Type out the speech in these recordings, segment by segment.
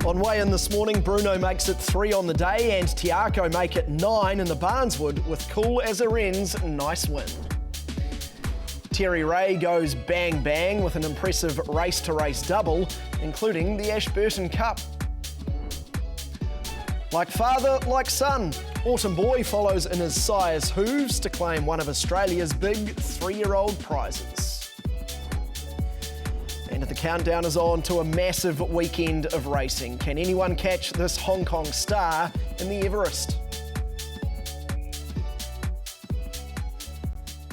On weigh-in this morning, Bruno makes it 3 on the day and Tiako make it 9 in the Barneswood with Cool as a Wren's nice win. Terry Ray goes bang bang with an impressive race-to-race double, including the Ashburton Cup. Like father, like son, Autumn Boy follows in his sire's hooves to claim one of Australia's big 3-year-old prizes. And the countdown is on to a massive weekend of racing. Can anyone catch this Hong Kong star in the Everest?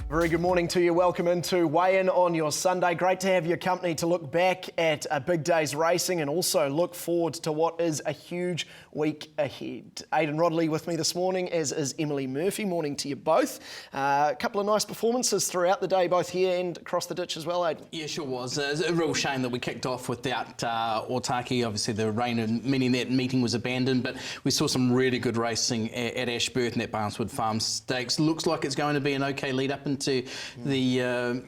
Very good morning to you. Welcome into Weigh In on your Sunday. Great to have your company to look back at a big day's racing and also look forward to what is a huge week ahead. Aidan Rodley with me this morning, as is Emily Murphy. Morning to you both. A couple of nice performances throughout the day, both here and across the ditch as well, Aidan. Yeah, sure was. It's a real shame that we kicked off without Otaki. Obviously, the rain and meaning that meeting was abandoned, but we saw some really good racing at Ashburton at Barneswood Farm Stakes. Looks like it's going to be an okay lead up into the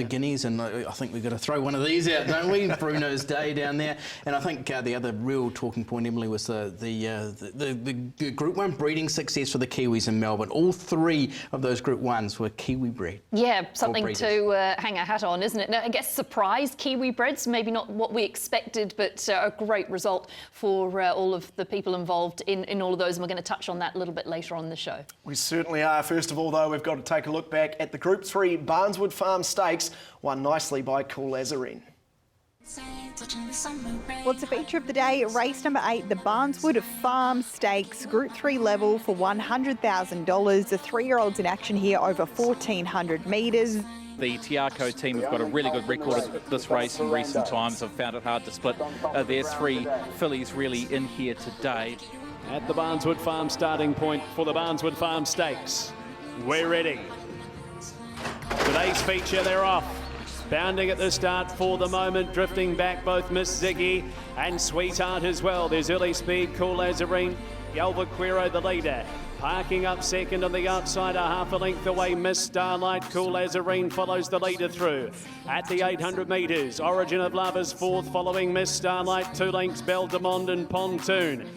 Guineas, and I think we've got to throw one of these out, don't we? Bruno's day down there. And I think the other real talking point, Emily, was the Group 1 breeding success for the Kiwis in Melbourne. All 3 of those Group 1s were Kiwi bred. Yeah, something to hang a hat on, isn't it? Now, I guess surprised Kiwi breds, maybe not what we expected, but a great result for all of the people involved in all of those, and we're going to touch on that a little bit later on in the show. We certainly are. First of all, though, we've got to take a look back at the Group 3 Barneswood Farm Stakes, won nicely by Cool as a Wren. Well, it's a feature of the day, race number 8, the Barneswood Farm Stakes, Group 3 level for $100,000. The 3-year-olds in action here over 1,400 metres. The Tiako team have got a really good record of this race in recent times. I've found it hard to split their 3 fillies really in here today. At the Barneswood Farm starting point for the Barneswood Farm Stakes. We're ready. Today's feature, they're off. Bounding at the start for the moment, drifting back both Miss Ziggy and Sweetheart as well. There's early speed, Cool as a Wren, Alvaquero the leader. Parking up second on the outside, a half a length away, Miss Starlight. Cool as a Wren follows the leader through. At the 800 metres, Origin of Love is fourth, following Miss Starlight. 2 lengths, Beldemond and Pontoon.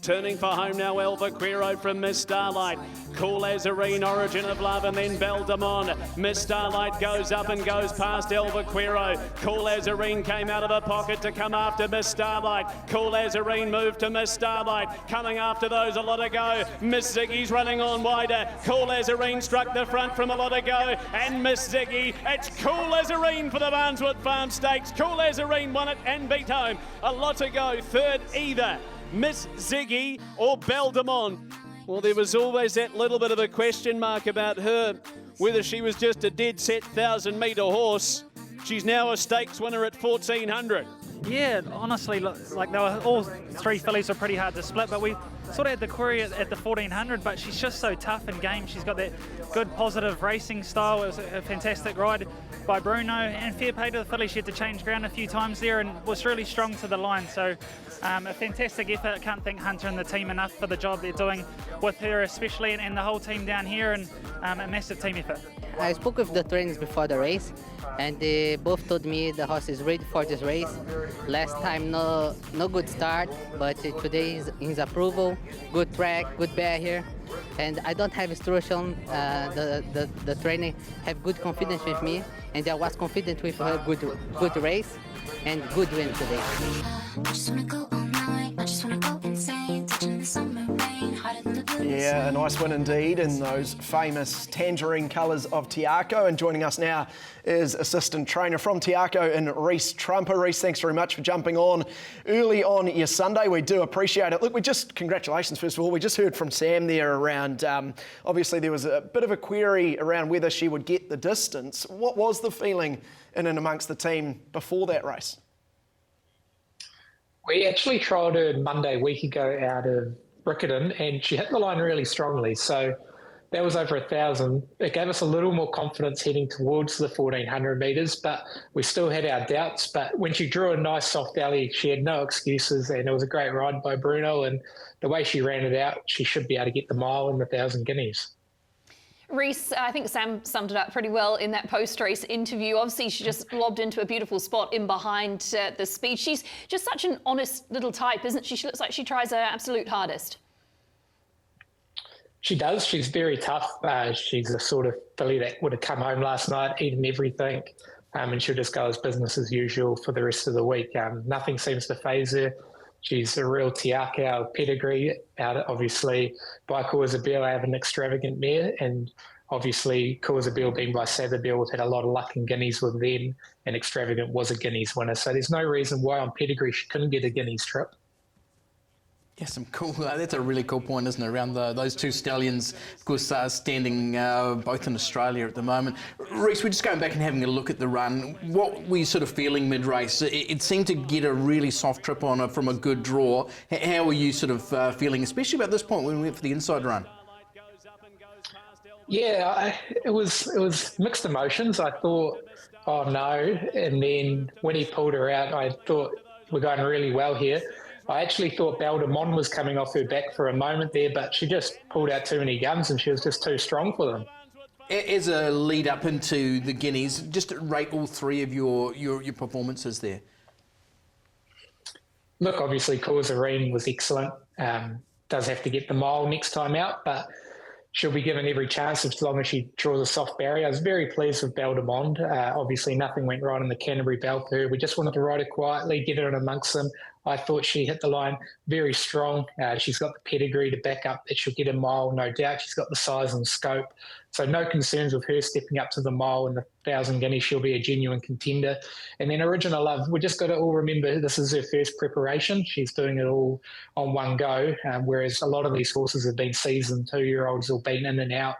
Turning for home now, Alvaquero from Miss Starlight. Cool as a Wren, Origin of Love, and then Beldemond. Miss Starlight goes up and goes past Alvaquero. Cool as a Wren came out of the pocket to come after Miss Starlight. Cool as a Wren moved to Miss Starlight. Coming after those, a lot to go. Miss Ziggy's running on wider. Cool as a Wren struck the front from a lot to go. And Miss Ziggy, it's Cool as a Wren for the Barneswood Farm Stakes. Cool as a Wren won it and beat home. A lot to go, third either Miss Ziggy or Beldemond. Well, there was always that little bit of a question mark about her, whether she was just a dead set 1,000-metre horse. She's now a stakes winner at 1,400. Yeah, honestly, like they were all 3 fillies were pretty hard to split, but we sort of had the query at the 1,400, but she's just so tough in game. She's got that good, positive racing style. It was a fantastic ride by Bruno, and fair play to the filly. She had to change ground a few times there and was really strong to the line. So a fantastic effort. I can't thank Hunter and the team enough for the job they're doing with her especially, and the whole team down here, and a massive team effort. I spoke with the trainers before the race, and they both told me the horse is ready for this race. Last time no good start, but today is approval. Good track, good bear here, and I don't have instruction. The trainer have good confidence with me, and I was confident with her good race and good win today. Yeah, a nice win indeed in those famous tangerine colours of Tiako. And joining us now is assistant trainer from Tiako in Reece Trumper. Reece, thanks very much for jumping on early on your Sunday. We do appreciate it. Look, congratulations first of all. We just heard from Sam there around, obviously there was a bit of a query around whether she would get the distance. What was the feeling in and amongst the team before that race? We actually trialled her Monday a week ago out of Riccarton, and she hit the line really strongly. So that was over 1,000. It gave us a little more confidence heading towards the 1,400 metres, but we still had our doubts. But when she drew a nice soft alley, she had no excuses, and it was a great ride by Bruno. And the way she ran it out, she should be able to get the mile and the 1,000 guineas. Reece, I think Sam summed it up pretty well in that post-race interview. Obviously, she just lobbed into a beautiful spot in behind the speed. She's just such an honest little type, isn't she? She looks like she tries her absolute hardest. She does. She's very tough. She's the sort of filly that would have come home last night, eaten everything, and she'll just go as business as usual for the rest of the week. Nothing seems to faze her. She's a real Te Akau pedigree. Obviously, by Ka Ying I have an extravagant mare, and obviously Ka Ying being by Satherbill, we've had a lot of luck in guineas with them, and extravagant was a guineas winner. So there's no reason why on pedigree she couldn't get a guineas trip. Yeah, some cool. That's a really cool point, isn't it? Around those two stallions, of course, standing both in Australia at the moment. Reece, we're just going back and having a look at the run. What were you sort of feeling mid-race? It seemed to get a really soft trip on it from a good draw. How were you sort of feeling, especially about this point when we went for the inside run? Yeah, it was mixed emotions. I thought, oh no, and then when he pulled her out, I thought we're going really well here. I actually thought Belle de Monde was coming off her back for a moment there, but she just pulled out too many guns and she was just too strong for them. As a lead up into the Guineas, just rate all three of your performances there. Look, obviously Ka Ying was excellent. Does have to get the mile next time out, but she'll be given every chance as long as she draws a soft barrier. I was very pleased with Belle de Monde. Obviously nothing went right in the Canterbury Bell for her. We just wanted to ride her quietly, get her in amongst them. I thought she hit the line very strong. She's got the pedigree to back up that she'll get a mile, no doubt. She's got the size and scope. So no concerns with her stepping up to the mile and the 1,000 guineas. She'll be a genuine contender. And then Original Love, we just got to all remember this is her first preparation. She's doing it all on one go, whereas a lot of these horses have been seasoned 2-year-olds or been in and out,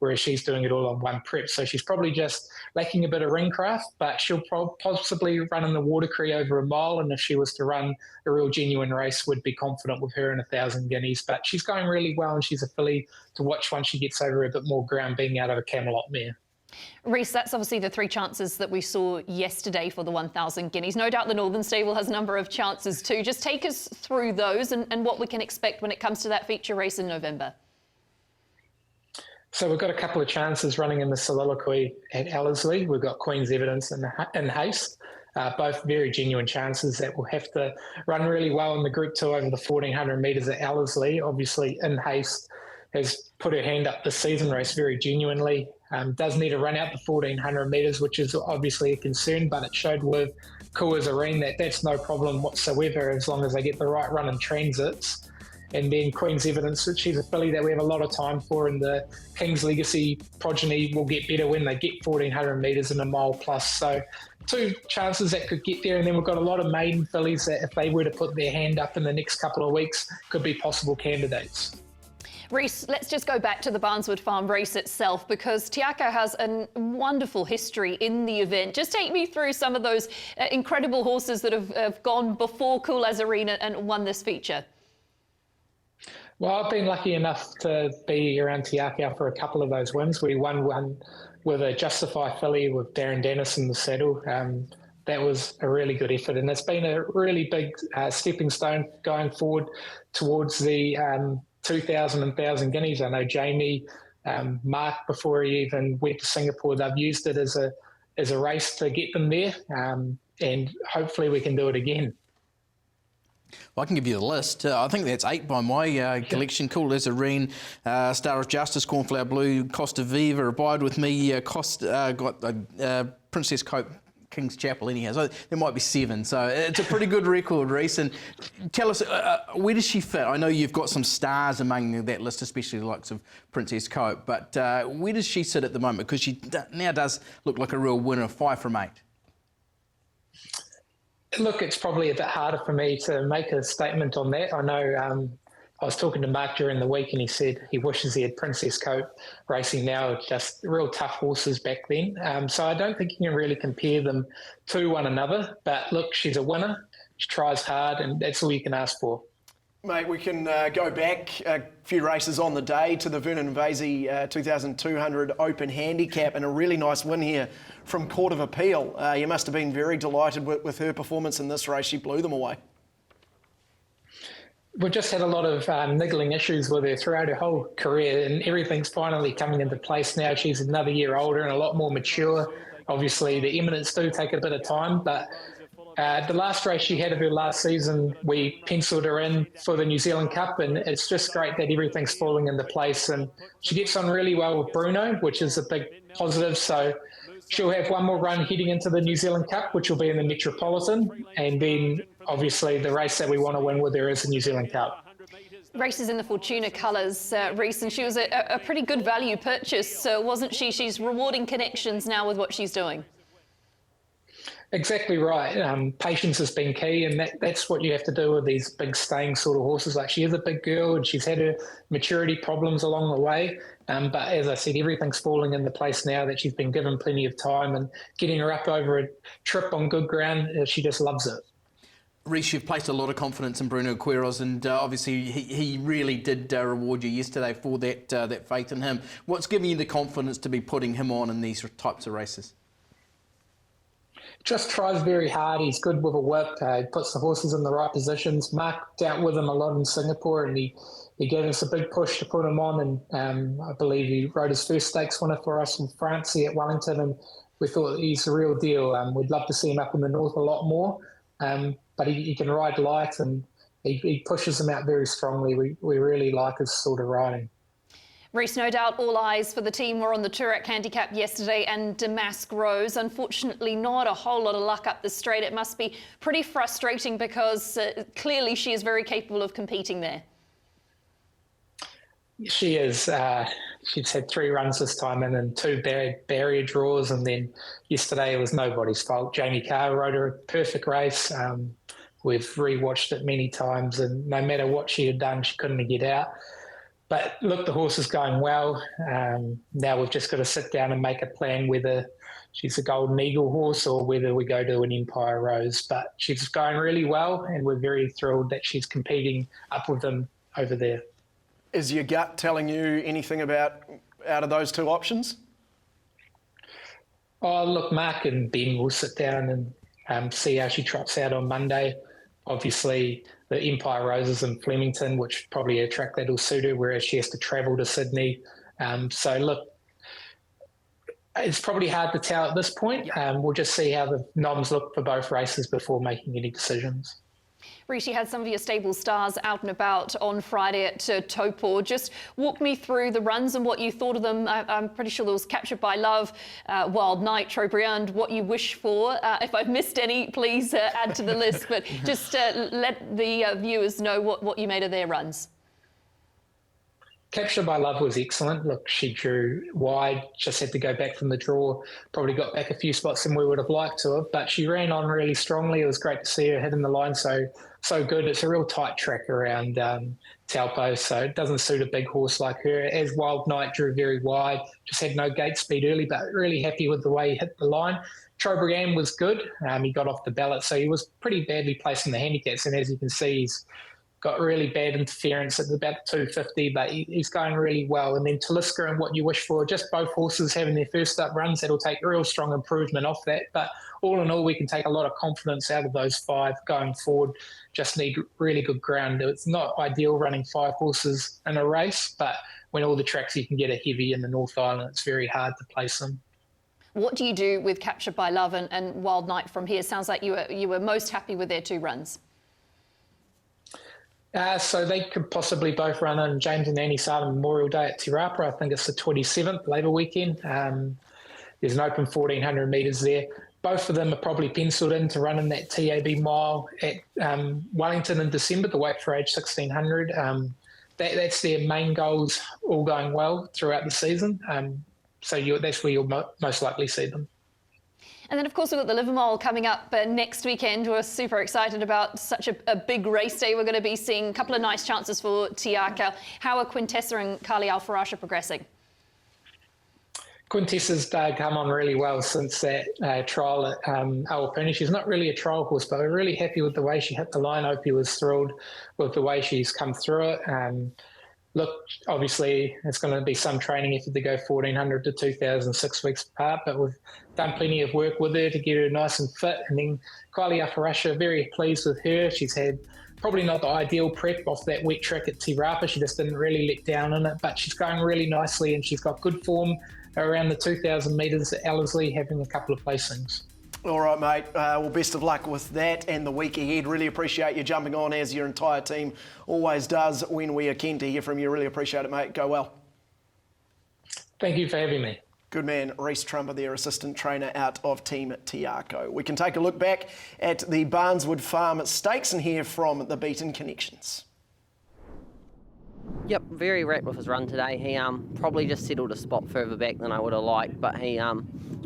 whereas she's doing it all on one prep. So she's probably just lacking a bit of ring craft, but she'll possibly run in the Watercree over a mile, and if she was to run a real genuine race, would be confident with her in 1,000 guineas. But she's going really well, and she's a filly to watch once she gets over a bit more ground, being out of a Camelot mare. Reece, that's obviously the three chances that we saw yesterday for the 1,000 guineas. No doubt the Northern Stable has a number of chances too. Just take us through those and what we can expect when it comes to that feature race in November. So we've got a couple of chances running in the soliloquy at Ellerslie. We've got Queen's Evidence and In Haste, both very genuine chances that will have to run really well in the Group 2 over the 1,400 metres at Ellerslie. Obviously, In Haste has put her hand up this season race very genuinely. Does need to run out the 1,400 metres, which is obviously a concern, but it showed with Ka Ying that that's no problem whatsoever as long as they get the right run in transits. And then Queen's Evidence, she's a filly that we have a lot of time for, and the King's Legacy progeny will get better when they get 1,400 metres and a mile plus. So two chances that could get there, and then we've got a lot of maiden fillies that if they were to put their hand up in the next couple of weeks could be possible candidates. Reece, let's just go back to the Barneswood Farm race itself, because Te Akau has a wonderful history in the event. Just take me through some of those incredible horses that have gone before Coolaz Arena and won this feature. Well, I've been lucky enough to be around Te Akau for a couple of those wins. We won one with a Justify filly with Darren Dennis in the saddle. That was a really good effort, and it's been a really big stepping stone going forward towards the 2,000 and 1,000 guineas. I know Jamie, Mark, before he even went to Singapore, they've used it as a race to get them there, and hopefully we can do it again. Well, I can give you the list. I think that's 8 by my collection. Coolaz Arena, Star of Justice, Cornflower Blue, Costa Viva, Abide With Me, got Princess Cope, King's Chapel anyhow. So there might be 7. So it's a pretty good record, Reece. And tell us, where does she fit? I know you've got some stars among that list, especially the likes of Princess Cope. But where does she sit at the moment? Because she now does look like a real winner, 5 from 8. Look, it's probably a bit harder for me to make a statement on that. I know I was talking to Mark during the week and he said he wishes he had Princess Cope racing now, just real tough horses back then. So I don't think you can really compare them to one another. But look, she's a winner. She tries hard, and that's all you can ask for. Mate, we can go back a few races on the day to the Vernon Vasey 2,200 Open Handicap, and a really nice win here from Court of Appeal. You must have been very delighted with her performance in this race. She blew them away. we've just had a lot of niggling issues with her throughout her whole career, and everything's finally coming into place now. She's another year older and a lot more mature. Obviously, the eminence do take a bit of time, but the last race she had of her last season, we penciled her in for the New Zealand Cup, and it's just great that everything's falling into place. And she gets on really well with Bruno, which is a big positive. So she'll have one more run heading into the New Zealand Cup, which will be in the Metropolitan. And then, obviously, the race that we want to win with her is the New Zealand Cup. Races in the Fortuna colours, Reece, and she was a pretty good value purchase, wasn't she? She's rewarding connections now with what she's doing. Exactly right. Patience has been key, and that's what you have to do with these big staying sort of horses. Like, she is a big girl, and she's had her maturity problems along the way. But as I said, everything's falling into place now that she's been given plenty of time, and getting her up over a trip on good ground, she just loves it. Reece, you've placed a lot of confidence in Bruno Quiros, and obviously he really did reward you yesterday for that faith in him. What's giving you the confidence to be putting him on in these types of races? Just tries very hard. He's good with a whip. He puts the horses in the right positions. Mark dealt with him a lot in Singapore, and he gave us a big push to put him on. And I believe he rode his first stakes winner for us in France here at Wellington, and we thought he's the real deal. We'd love to see him up in the north a lot more, but he can ride light, and he pushes them out very strongly. We really like his sort of riding. Reece, no doubt all eyes for the team were on the Toorak handicap yesterday and Damask Rose. Unfortunately, not a whole lot of luck up the straight. It must be pretty frustrating because clearly she is very capable of competing there. She is. She's had 3 runs this time and 2 barrier draws, and then yesterday it was nobody's fault. Jamie Carr rode her a perfect race. We've rewatched it many times, and no matter what she had done, she couldn't get out. But look, the horse is going well. Now we've just got to sit down and make a plan whether she's a Golden Eagle horse or whether we go to an Empire Rose. But she's going really well, and we're very thrilled that she's competing up with them over there. Is your gut telling you anything about out of those 2 options? Oh, look, Mark and Ben will sit down and see how she trots out on Monday. Obviously, the Empire Roses in Flemington, which probably a track that'll suit her, whereas she has to travel to Sydney. So, look, it's probably hard to tell at this point. We'll just see how the noms look for both races before making any decisions. Reece, you had some of your stable stars out and about on Friday at Taupo. Just walk me through the runs and what you thought of them. I'm pretty sure there was Captured by Love, Wild Knight, Trobriand, What You Wish For. If I've missed any, please add to the list. But just let the viewers know what you made of their runs. Captured by Love was excellent. Look, she drew wide, just had to go back from the draw. Probably got back a few spots than we would have liked to have, but she ran on really strongly. It was great to see her hitting the line so good. It's a real tight track around Taupo, so it doesn't suit a big horse like her. As Wild Knight drew very wide, just had no gate speed early, but really happy with the way he hit the line. Trobriand was good. He got off the ballot, so he was pretty badly placed in the handicaps, and as you can see, he's got really bad interference at about 250, but he's going really well. And then Talisker and What You Wish For, just both horses having their first up runs, that'll take real strong improvement off that. But all in all, we can take a lot of confidence out of those 5 going forward. Just need really good ground. It's not ideal running 5 horses in a race, but when all the tracks you can get are heavy in the North Island, it's very hard to place them. What do you do with Captured by Love and Wild Knight from here? Sounds like you were most happy with their 2 runs. So they could possibly both run on James and Annie Sarden Memorial Day at Te Rapa. I think it's the 27th, Labour weekend. There's an open 1,400 metres there. Both of them are probably penciled in to run in that TAB mile at Wellington in December, the weight for age 1,600. That's their main goals, all going well throughout the season. So that's where you'll most likely see them. And then, of course, we've got the Livermore coming up next weekend. We're super excited about such a big race day. We're going to be seeing a couple of nice chances for Tiaka. How are Quintessa and Carly Alfarasha progressing? Quintessa's come on really well since that trial at Awapuni. She's not really a trial horse, but we're really happy with the way she hit the line. Opie was thrilled with the way she's come through it. Look, obviously, it's going to be some training effort to go 1,400 to 2,000 6 weeks apart, but we've done plenty of work with her to get her nice and fit. And then Kylie Alfarasha, very pleased with her. She's had probably not the ideal prep off that wet track at Te Rapa. She just didn't really let down in it, but she's going really nicely and she's got good form around the 2,000 metres at Ellerslie, having a couple of placings. All right, mate. Well, best of luck with that and the week ahead. Really appreciate you jumping on, as your entire team always does when we are keen to hear from you. Really appreciate it, mate. Go well. Thank you for having me. Good man, Reece Trumper, their assistant trainer out of Team Tiako. We can take a look back at the Barneswood Farm Stakes and hear from the Beaten Connections. Yep, very wrapped with his run today. He probably just settled a spot further back than I would have liked, but he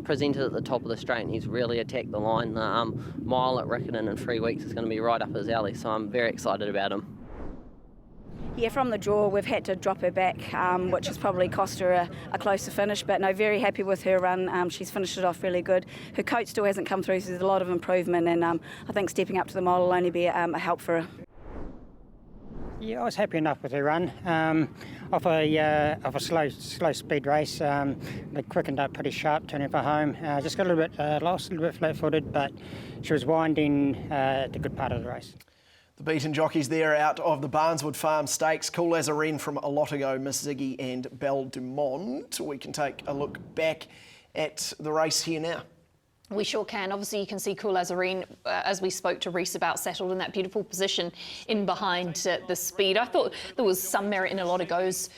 presented at the top of the straight and he's really attacked the line. The mile at Riccarton in 3 weeks is going to be right up his alley, so I'm very excited about him. Yeah, from the draw we've had to drop her back, which has probably cost her a closer finish, but no, very happy with her run. She's finished it off really good. Her coat still hasn't come through, so there's a lot of improvement, and I think stepping up to the mile will only be a help for her. Yeah, I was happy enough with her run. Off a slow speed race, they quickened up pretty sharp, turning for home. Just got a little bit lost, a little bit flat-footed, but she was winding the good part of the race. The Beaten jockeys there out of the Barneswood Farm Stakes. Cool as a wren from a lot ago, Miss Ziggy and Belle Dumont. We can take a look back at the race here now. We sure can. Obviously, you can see Cool as a Wren, as we spoke to Reece about, settled in that beautiful position in behind the speed. I thought there was some merit in a lot of goes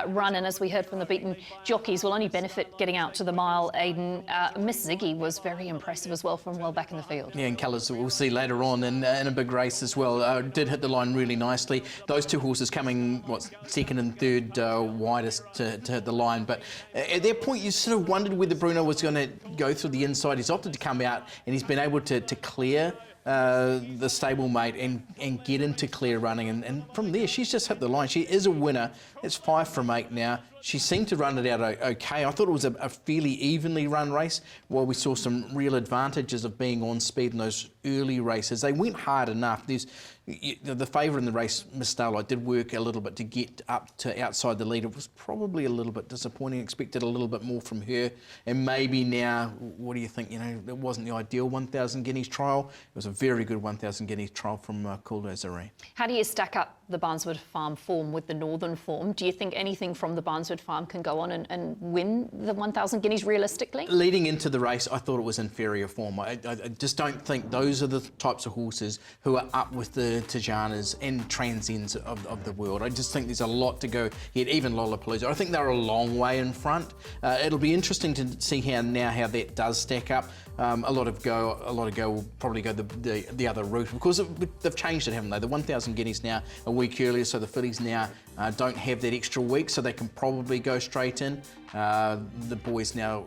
run, and as we heard from the Beaten jockeys, will only benefit getting out to the mile. Aidan, Miss Ziggy was very impressive as well from well back in the field. Yeah, and colours we'll see later on in a big race as well. Did hit the line really nicely. Those two horses coming, second and third widest to hit the line. But at that point, you sort of wondered whether Bruno was going to go through the inside. He's opted to come out and he's been able to clear the stablemate and get into clear running, and from there she's just hit the line. She is a winner. It's 5 from 8 now. She seemed to run it out okay. I thought it was a fairly evenly run race, while we saw some real advantages of being on speed in those early races. They went hard enough. The favourite in the race, Miss Starlight, did work a little bit to get up to outside the lead. It was probably a little bit disappointing. Expected a little bit more from her. And maybe now, what do you think? You know, it wasn't the ideal 1,000 guineas trial. It was a very good 1,000 guineas trial from Cool as a Wren. How do you stack up the Barneswood Farm form with the Northern form? Do you think anything from the Barneswood Farm can go on and win the 1,000 guineas realistically? Leading into the race, I thought it was inferior form. I just don't think those are the types of horses who are up with the Tajanas and Transends of the world. I just think there's a lot to go yet, even Lollapalooza. I think they're a long way in front. It'll be interesting to see how that does stack up. A lot of go will probably go the other route, because they've changed it, haven't they? The 1,000 guineas now a week earlier, so the fillies now don't have that extra week, so they can probably go straight in. The boys now,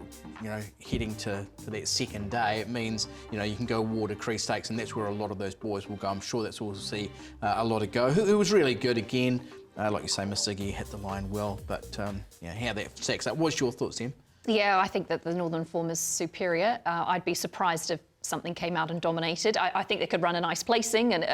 heading to that second day. It means you can go Water Creek Stakes, and that's where a lot of those boys will go. I'm sure that's where we'll see a lot of go. Who was really good again, like you say, Miss Ziggy hit the line well, but how that stacks up. What's your thoughts, Em? Yeah, I think that the Northern form is superior. I'd be surprised if something came out and dominated. I think they could run a nice placing, and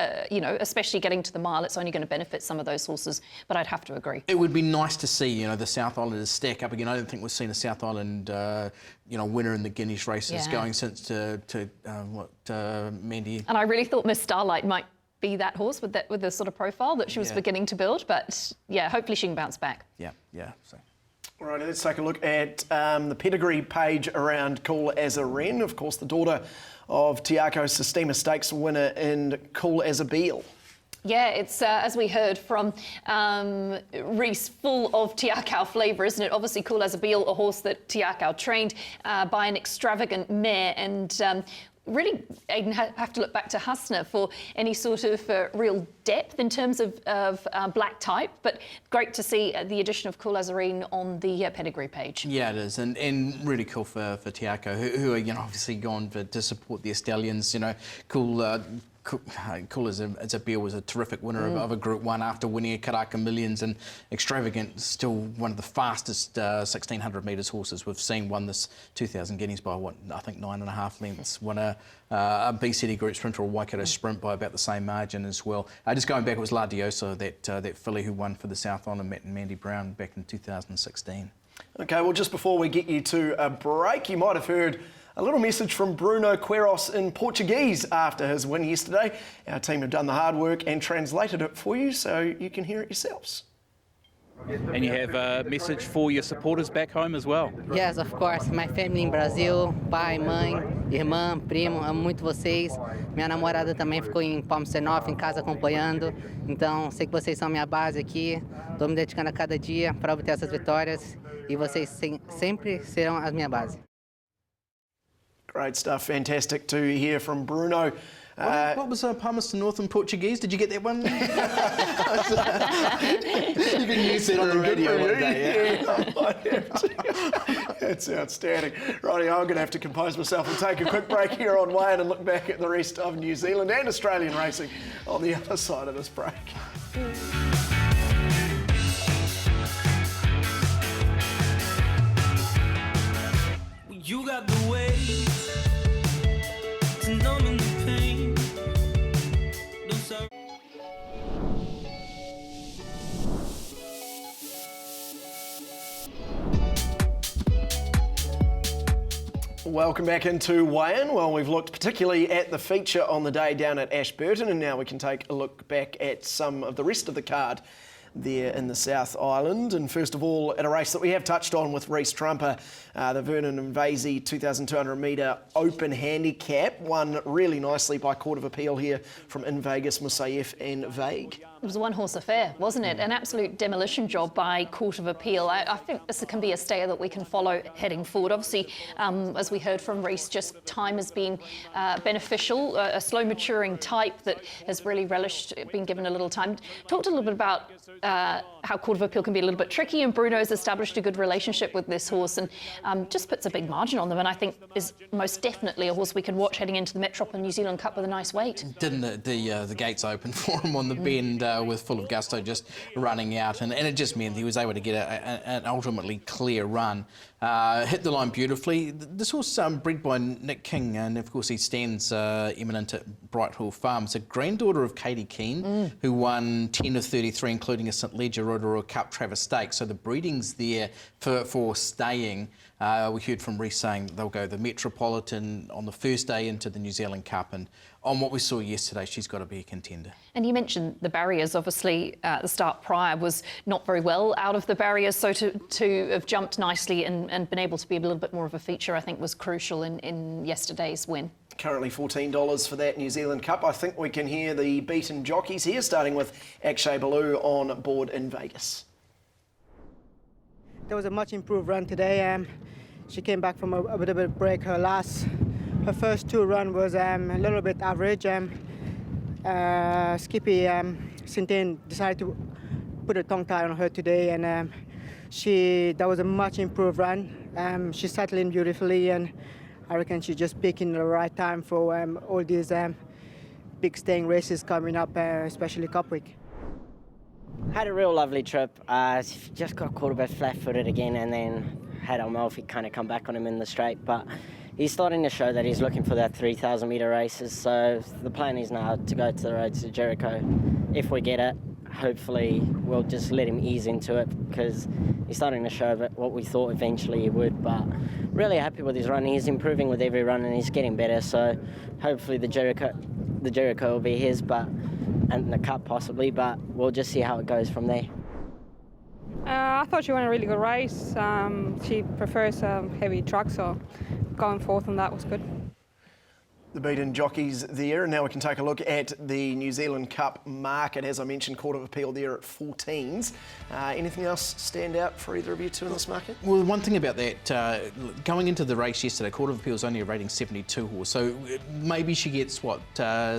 especially getting to the mile, it's only going to benefit some of those horses. But I'd have to agree. It would be nice to see, the South Islanders stack up again. I don't think we've seen a South Island, winner in the Guineas races going since Mandy. And I really thought Miss Starlight might be that horse with the sort of profile that she was beginning to build. But yeah, hopefully she can bounce back. Yeah. So. All right, let's take a look at the pedigree page around Cool as a Wren. Of course, the daughter of Tiako's Sistema Stakes winner in Cool as a Beal. Yeah, it's, as we heard from Reece, full of Tiako flavour, isn't it? Obviously, Cool as a Beal, a horse that Tiako trained by an extravagant mare, and really, Aidan, have to look back to Husner for any sort of real depth in terms of black type, but great to see the addition of Cool as a Wren on the pedigree page. Yeah, it is, and really cool for Tiako, who are obviously gone to support the Stallions. Cool as a Beal was a terrific winner of a Group 1 after winning a Karaka Millions, and Extravagant, still one of the fastest 1,600 metres horses we've seen, won this 2,000 guineas by I think 9.5 lengths, won a B City Group Sprint or a Waikato Sprint by about the same margin as well. Just going back, it was La Diosa, that filly who won for the South Island, Matt and Mandy Brown, back in 2016. Okay, well, just before we get you to a break, you might have heard A little message from Bruno Queiroz in Portuguese after his win yesterday. Our team have done the hard work and translated it for you so you can hear it yourselves. And you have a message for your supporters back home as well. Yes, of course. My family in Brazil, pai, mãe, irmã, primo, amo muito vocês. Minha namorada também ficou em Boston em casa acompanhando. Então, sei que vocês são minha base aqui. Estou me dedicando a cada dia para obter essas vitórias e vocês sempre serão a minha base. Great stuff. Fantastic to hear from Bruno. What was Palmerston North in Portuguese? Did you get that one? You can use it on the radio one day. That's outstanding. Righty, I'm going to have to compose myself and take a quick break here on Wayne and look back at the rest of New Zealand and Australian racing on the other side of this break. You got the way to numbing the pain. Welcome back into Weigh-In. Well, we've looked particularly at the feature on the day down at Ashburton, and now we can take a look back at some of the rest of the card there in the South Island. And first of all, at a race that we have touched on with Rhys Trumper, the Vernon and Vasey 2,200 metre open handicap, won really nicely by Court of Appeal here from In Vegas, Musayev and Vague. It was a one-horse affair, wasn't it? An absolute demolition job by Court of Appeal. I think this can be a stayer that we can follow heading forward. Obviously, as we heard from Rhys, just time has been beneficial, a slow-maturing type that has really relished being given a little time. Talked a little bit about how Court of Appeal can be a little bit tricky, and Bruno's established a good relationship with this horse and just puts a big margin on them, and I think is most definitely a horse we can watch heading into the Metropolitan New Zealand Cup with a nice weight. Didn't the gates open for him on the bend with Full of Gusto just running out, and it just meant he was able to get an ultimately clear run. Hit the line beautifully. This horse bred by Nick King, and of course he stands eminent at Brighthall Farm. It's a granddaughter of Katie Keane, who won 10 of 33, including a St Leger Rotorua Cup Travis Stakes. So the breeding's there for staying. We heard from Rhys saying they'll go the Metropolitan on the first day into the New Zealand Cup, and on what we saw yesterday, she's got to be a contender. And you mentioned the barriers. Obviously, the start prior was not very well out of the barriers, so to have jumped nicely and been able to be a little bit more of a feature, I think, was crucial in yesterday's win. Currently $14 for that New Zealand Cup. I think we can hear the beaten jockeys here, starting with Akshay Baloo on board in Vegas. There was a much improved run today. She came back from a bit of a break. Her first two run was a little bit average. Skippy Sintain decided to put a tongue tie on her today, and that was a much improved run. She settled in beautifully, and I reckon she's just picking the right time for all these big staying races coming up, especially Cup Week. Had a real lovely trip. Just got caught a bit flat-footed again, and then had Amalfi kind of come back on him in the straight. But he's starting to show that he's looking for that 3,000 metre races. So the plan is now to go to the road to Jericho. If we get it, hopefully we'll just let him ease into it, because he's starting to show what we thought eventually he would. But really happy with his run. He's improving with every run, and he's getting better. So hopefully the Jericho will be his, and the Cup possibly, but we'll just see how it goes from there. I thought she won a really good race. She prefers heavy trucks, so going fourth on that was good. The beaten jockeys there, and now we can take a look at the New Zealand Cup market. As I mentioned, Court of Appeal there at 14s. Anything else stand out for either of you two in this market? Well, one thing about that, going into the race yesterday, Court of Appeal is only a rating 72 horse, so maybe she gets,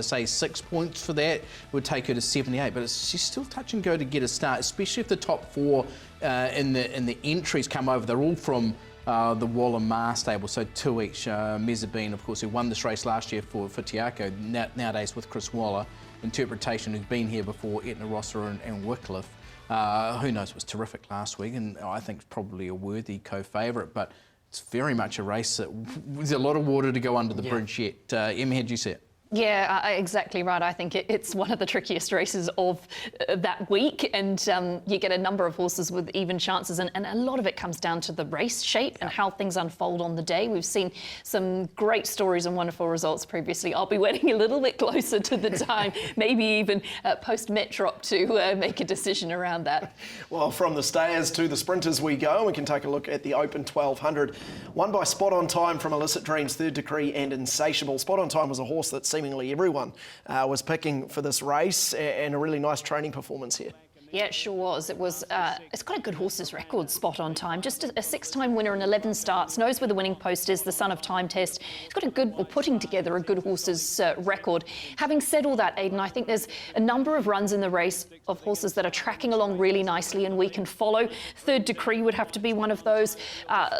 say 6 points for that, would take her to 78, but she's still touch and go to get a start, especially if the top four in the entries come over. They're all from the Waller Mar stable, so two each. Mezzabine, of course, who won this race last year for Tiako, nowadays with Chris Waller. Interpretation, who's been here before, Etna Rosser and Wycliffe. Who knows, was terrific last week, and I think probably a worthy co-favourite, but it's very much a race that there's a lot of water to go under the bridge yet. Emma, how'd you see it? Yeah, exactly right. I think it's one of the trickiest races of that week, and you get a number of horses with even chances, and a lot of it comes down to the race shape and how things unfold on the day. We've seen some great stories and wonderful results previously. I'll be waiting a little bit closer to the time, maybe even post-Metrop to make a decision around that. Well, from the stayers to the sprinters we go. We can take a look at the Open 1200, won by Spot on Time from Illicit Dreams, Third Decree and Insatiable. Spot on Time was a horse that seemingly everyone was picking for this race, and a really nice training performance here. Yeah, it sure was. It's got a good horse's record, Spot on Time. Just a 6-time winner in 11 starts, knows where the winning post is, the son of Time Test. He's got putting together a good horse's record. Having said all that, Aidan, I think there's a number of runs in the race of horses that are tracking along really nicely and we can follow. Third Decree would have to be one of those.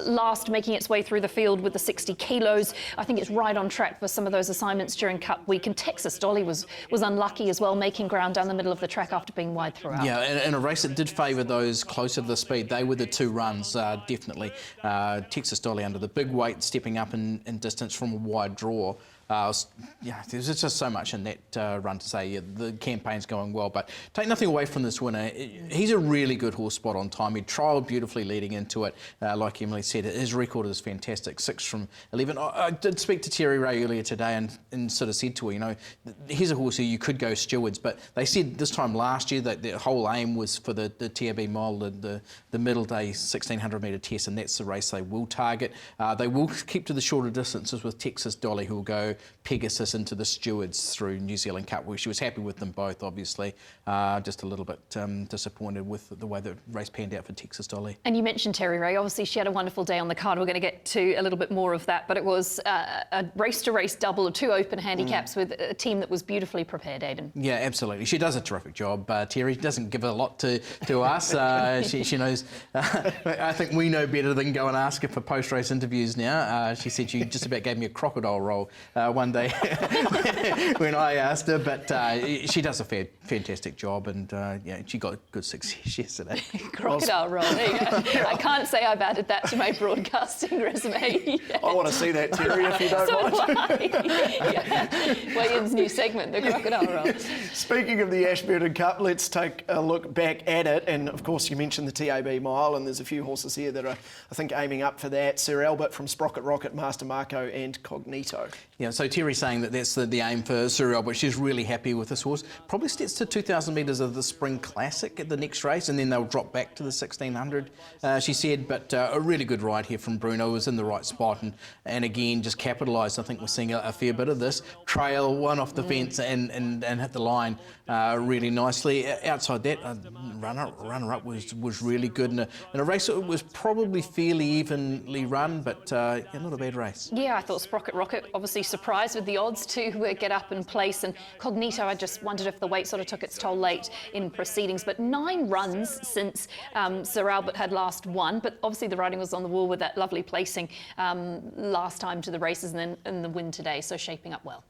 Last, making its way through the field with the 60 kilos. I think it's right on track for some of those assignments during Cup Week. And Texas Dolly was unlucky as well, making ground down the middle of the track after being wide throughout. Yeah, in a race that did favour those closer to the speed, they were the two runs, definitely. Texas Dolly under the big weight, stepping up in distance from a wide draw. There's just so much in that run to say the campaign's going well, but take nothing away from this winner. He's a really good horse, Spot on Time. He trialled beautifully leading into it. Like Emily said, his record is fantastic, 6 from 11. I did speak to Terry Ray earlier today and sort of said to her, here's a horse who you could go stewards, but they said this time last year that their whole aim was for the TAB mile, the middle day 1600 metre test, and that's the race they will target. They will keep to the shorter distances with Texas Dolly, who will go Pegasus into the stewards through New Zealand Cup, where she was happy with them both, obviously. Just a little bit disappointed with the way the race panned out for Texas Dolly. And you mentioned Terry Ray. Obviously, she had a wonderful day on the card. We're going to get to a little bit more of that, but it was a race-to-race double of 2 open handicaps with a team that was beautifully prepared, Aidan. Yeah, absolutely. She does a terrific job. Terry doesn't give a lot to us. She knows. I think we know better than go and ask her for post-race interviews now. She said she just about gave me a crocodile roll one day when I asked her, but she does a fantastic job, and she got good success yesterday. Crocodile roll. There you go. I can't say I've added that to my broadcasting resume yet. I want to see that, Terry, if you don't mind. Wayne's new segment, the crocodile roll. Speaking of the Ashburton Cup, let's take a look back at it. And of course, you mentioned the TAB mile, and there's a few horses here that are, I think, aiming up for that. Sir Albert from Sprocket Rocket, Master Marco, and Cognito. Yeah, so Terry's saying that that's the aim for Sir Albert. She's really happy with this horse. Probably steps to 2,000 metres of the Spring Classic at the next race, and then they'll drop back to the 1,600, she said. But a really good ride here from Bruno, was in the right spot, and again, just capitalised. I think we're seeing a fair bit of this. Trail, one off the fence and hit the line really nicely. Outside that, runner-up was really good in a race that was probably fairly evenly run, but not a bad race. Yeah, I thought Sprocket Rocket obviously surprised with the odds to get up and place, and Cognito, I just wondered if the weight sort of took its toll late in proceedings, but 9 runs since Sir Albert had last won, but obviously the riding was on the wall with that lovely placing last time to the races and then in the win today, so shaping up well.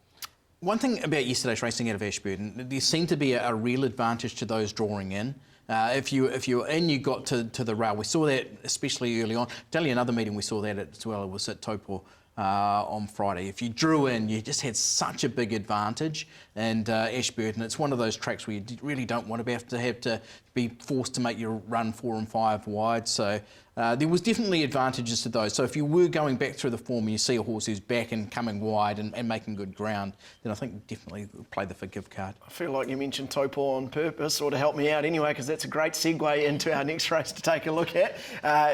One thing about yesterday's racing out of Ashburton, there seemed to be a real advantage to those drawing in. If you were in, you got to the rail. We saw that especially early on. Tell you another meeting we saw that as well. It was at Taupo on Friday. If you drew in, you just had such a big advantage. And Ashburton, it's one of those tracks where you really don't want to have to be forced to make your run 4 and 5 wide. So there was definitely advantages to those. So if you were going back through the form and you see a horse who's back and coming wide and making good ground, then I think definitely play the forgive card. I feel like you mentioned Taupo on purpose, or to help me out anyway, because that's a great segue into our next race to take a look at.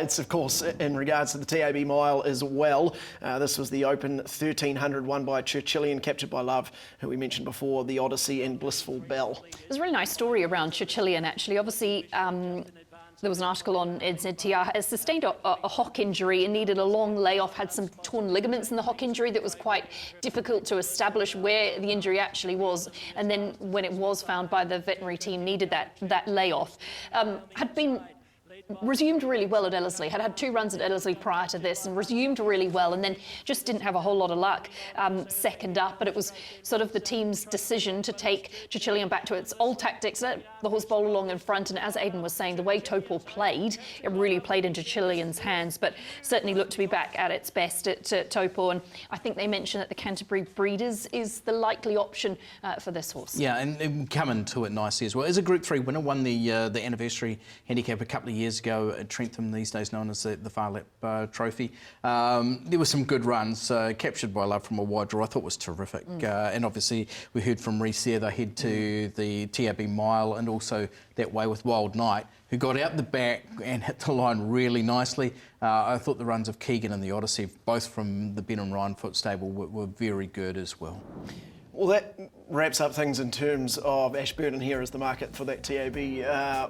It's, of course, in regards to the TAB mile as well. This was the Open 1300 won by Churchillian, captured by Love, who we mentioned before, the Odyssey and Blissful Bell. There's a really nice story around Churchillian, actually. Obviously, there was an article on NZTR, has sustained a hock injury and needed a long layoff, had some torn ligaments in the hock injury that was quite difficult to establish where the injury actually was. And then when it was found by the veterinary team, needed that layoff. Had been resumed really well at Ellerslie. Had 2 runs at Ellerslie prior to this and resumed really well, and then just didn't have a whole lot of luck second up. But it was sort of the team's decision to take Chichilian back to its old tactics, let the horse bowl along in front, and as Aidan was saying, the way Taupo played, it really played into Chichilian's hands, but certainly looked to be back at its best at Taupo. And I think they mentioned that the Canterbury Breeders is the likely option for this horse. Yeah, and coming to it nicely as well. As a Group 3 winner, won the anniversary handicap a couple of years ago at Trentham, these days known as the Farlap Trophy. There were some good runs, captured by Love from a wide draw. I thought was terrific. And obviously we heard from Reece there, they head to the TAB Mile and also that way with Wild Knight, who got out the back and hit the line really nicely. I thought the runs of Keegan and the Odyssey, both from the Ben and Ryan Foot stable, were very good as well. Well, that wraps up things in terms of Ashburton here as the market for that TAB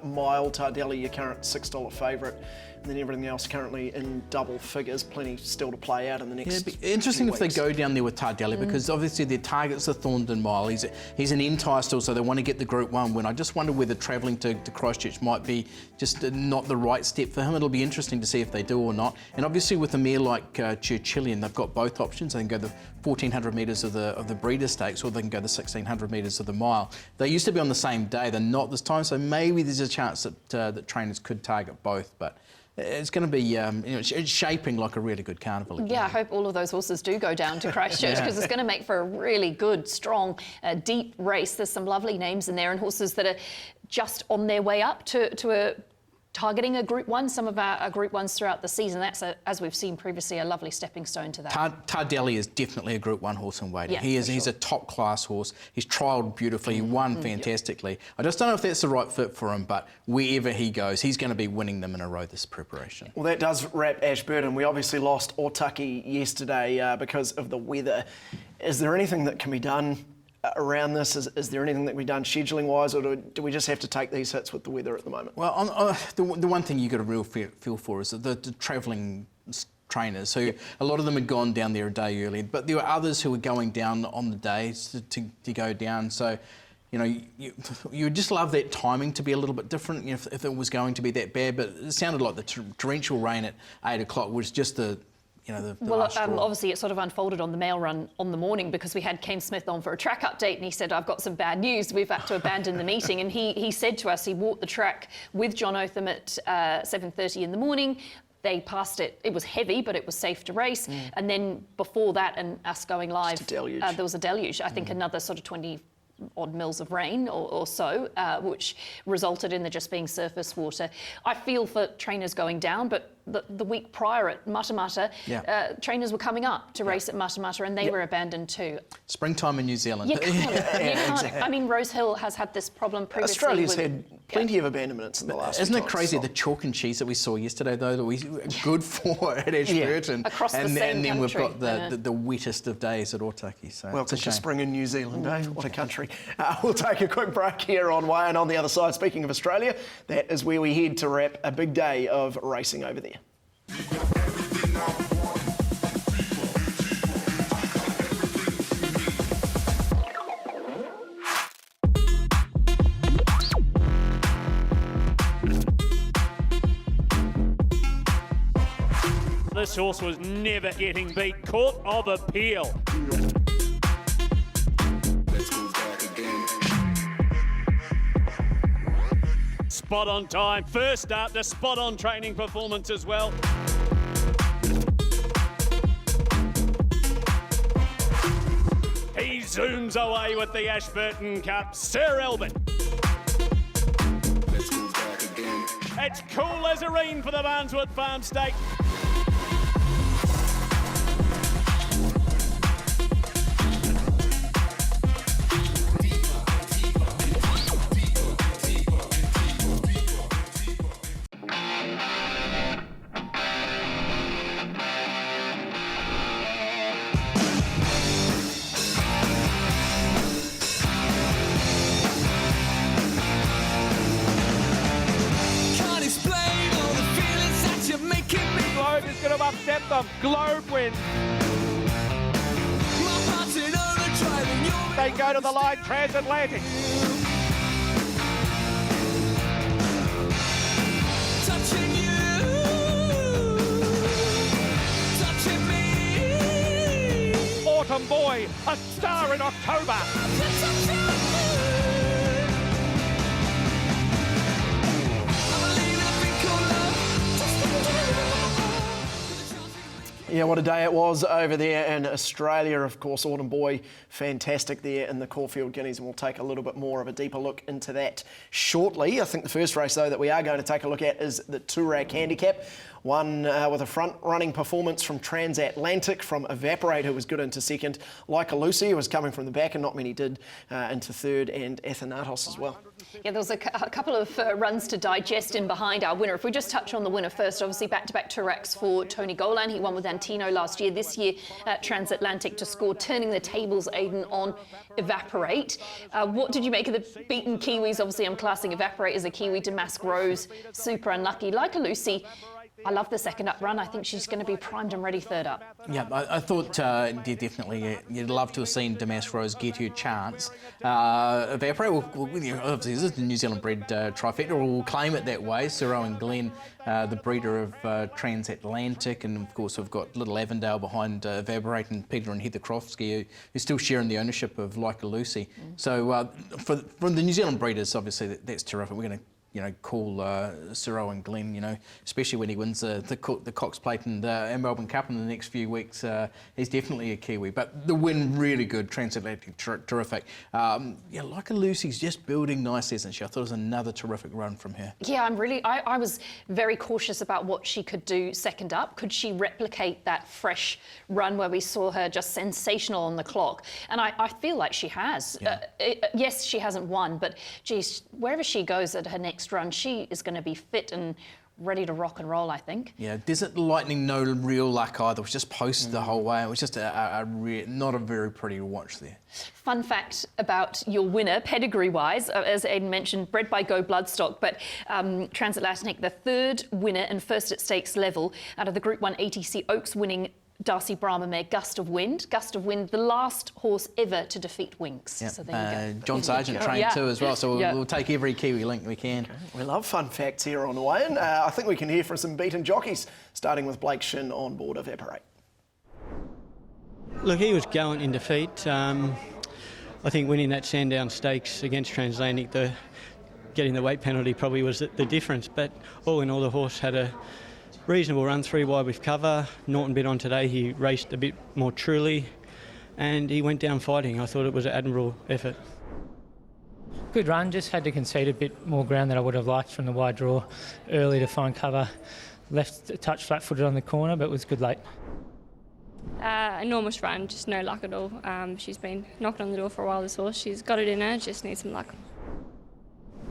Mile. Tardelli, your current $6 favourite. And then everything else currently in double figures. Plenty still to play out in the next it'd be interesting if they go down there with Tardelli, because obviously their target's the Thorndon Mile. He's an entire still, so they want to get the Group 1 win. I just wonder whether travelling to Christchurch might be just not the right step for him. It'll be interesting to see if they do or not. And obviously with a mare like Churchillian, they've got both options. They can go the 1,400 metres of the Breeder Stakes, or they can go the 1,600 metres of the Mile. They used to be on the same day. They're not this time, so maybe there's a chance that trainers could target both. But it's going to be it's shaping like a really good carnival again. Yeah, I hope all of those horses do go down to Christchurch, because it's going to make for a really good, strong, deep race. There's some lovely names in there and horses that are just on their way up to targeting a Group 1. Some of our Group 1s throughout the season. That's, as we've seen previously, a lovely stepping stone to that. Tardelli is definitely a Group 1 horse in waiting. Yeah, He's a top-class horse. He's trialled beautifully. He won fantastically. I just don't know if that's the right fit for him, but wherever he goes, he's going to be winning them in a row this preparation. Well, that does wrap Ashburton. We obviously lost Otaki yesterday because of the weather. Is there anything that can be done around this? Is there anything that can be done scheduling-wise, or do we just have to take these hits with the weather at the moment? Well, the one thing you got a real feel for is the travelling trainers. So a lot of them had gone down there a day early, but there were others who were going down on the days to go down. So, you just love that timing to be a little bit different, if it was going to be that bad. But it sounded like the torrential rain at 8 o'clock was just the obviously it sort of unfolded on the mail run on the morning, because we had Kane Smith on for a track update, and he said, I've got some bad news, we've had to abandon the meeting. And he said to us, he walked the track with John Otham at 7:30 in the morning. They passed it. It was heavy, but it was safe to race. And then before that and us going live, there was a deluge. I think another sort of 20 odd mils of rain or so, which resulted in there just being surface water. I feel for trainers going down, but the week prior at Matamata, trainers were coming up to race at Matamata, and they were abandoned too. Springtime in New Zealand. You can't. Exactly. I mean, Rose Hill has had this problem previously. Australia's had plenty of abandonments in the last Isn't few it crazy, the chalk and cheese that we saw yesterday, though, that we good for at Ashburton? Across the same and then country. we've got the wettest of days at Otaki. So welcome to spring in New Zealand, eh? What a country. We'll take a quick break here on Way, and on the other side, speaking of Australia, that is where we head to wrap a big day of racing over there. This horse was never getting beat. Court of Appeal. Spot on time. First up, the spot on training performance as well. He zooms away with the Ashburton Cup. Sir Elbert. It's cool as a rain for the Barneswood Farm Stakes. Globe is going to upset them. Globe wins. They go to the line, transatlantic. Touching you. Autumn Boy, a star in October. Yeah, what a day it was over there in Australia. Of course, Autumn Boy, fantastic there in the Caulfield Guineas, and we'll take a little bit more of a deeper look into that shortly. I think the first race, though, that we are going to take a look at is the Toorak Handicap. One with a front-running performance from Transatlantic, from Evaporate, who was good into second. Like a Lucy, who was coming from the back, and not many did, into third, and Athanatos as well. Yeah, there was a couple of runs to digest in behind our winner. If we just touch on the winner first, obviously back-to-back Tooraks for Tony Golan. He won with Antino last year. This year, Transatlantic to score, turning the tables, Aidan, on Evaporate. What did you make of the beaten Kiwis? Obviously, I'm classing Evaporate as a Kiwi. Damask Rose, super unlucky. Like a Lucy, I love the second up run. I think she's going to be primed and ready third up. Yeah, I thought definitely you'd love to have seen Damask Rose get her chance. Evaporate, obviously this is the New Zealand bred trifecta, we'll claim it that way. Sir Owen Glenn, the breeder of Transatlantic, and of course we've got Little Avondale behind Evaporate, and Peter and Heather Krofsky, who's still sharing the ownership of Like a Lucy. So from the New Zealand breeders, obviously that's terrific. We're going to call Sir Owen Glenn, especially when he wins the Cox Plate and Melbourne Cup in the next few weeks. He's definitely a Kiwi. But the win, really good. Transatlantic, terrific. Like a Lucy's just building nicely, isn't she? I thought it was another terrific run from her. Yeah, I was very cautious about what she could do second up. Could she replicate that fresh run where we saw her just sensational on the clock? And I feel like she has. Yeah. Yes, she hasn't won, but geez, wherever she goes at her next run, she is going to be fit and ready to rock and roll, I think. Yeah, Desert Lightning, no real luck either. It was just posted the whole way. It was just not a very pretty watch there. Fun fact about your winner, pedigree-wise, as Aidan mentioned, bred by Go Bloodstock, but Transatlantic, the third winner and first at stakes level out of the Group 1 ATC Oaks winning Darcy Brahma mare Gust of Wind. Gust of Wind, the last horse ever to defeat Winx. Yep. So there you go. John Sargent trained too as well, so we'll take every Kiwi link we can. Okay. We love fun facts here on the way in. I think we can hear from some beaten jockeys, starting with Blake Shin on board Evaporate. Look, he was gallant in defeat. I think winning that Sandown Stakes against Transatlantic, getting the weight penalty probably was the difference, but all in all the horse had a reasonable run, 3 wide with cover. Norton bid on today, he raced a bit more truly and he went down fighting. I thought it was an admirable effort. Good run, just had to concede a bit more ground than I would have liked from the wide draw early to find cover. Left a touch flat-footed on the corner, but was good late. Enormous run, just no luck at all. She's been knocking on the door for a while, this horse. She's got it in her, just needs some luck.